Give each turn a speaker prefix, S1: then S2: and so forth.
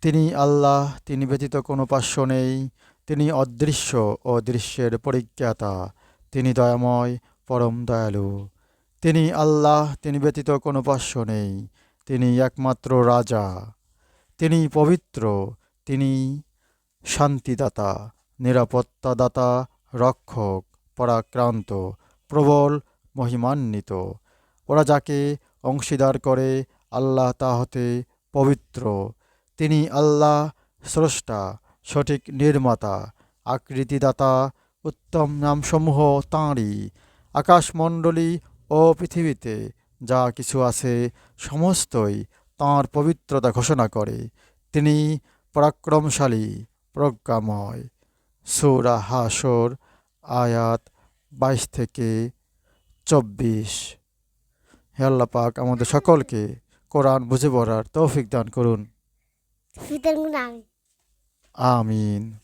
S1: তিনি আল্লাহ, তিনি ব্যতীত কোনো উপাস্য নেই। তিনি অদৃশ্য ও দৃশ্যের পরিজ্ঞাতা। তিনি দয়াময়, পরম দয়ালু। তিনি আল্লাহ, তিনি ব্যতীত কোনো উপাস্য নেই। তিনি একমাত্র রাজা। তিনি পবিত্র, তিনি শান্তিদাতা, নিরাপত্তাদাতা, রক্ষক, পরাক্রান্ত, প্রবল, মহিমান্বিত। ওরা যাকে অংশীদার করে আল্লাহ তা হতে পবিত্র। তিনি আল্লাহ, স্রষ্টা, সঠিক নির্মাতা, আকৃতিদাতা। উত্তম নামসমূহ তাঁরই। আকাশমণ্ডলী ও পৃথিবীতে যা কিছু আছে সমস্তই তাঁর পবিত্রতা ঘোষণা করে। তিনি পরাক্রমশালী, প্রজ্ঞাময়। সূরা হাশর আয়াত 22 থেকে 24। হে আল্লাহ পাক আমাদের সকলকে কোরআন বুঝে পড়ার তৌফিক দান করুন। আমিন।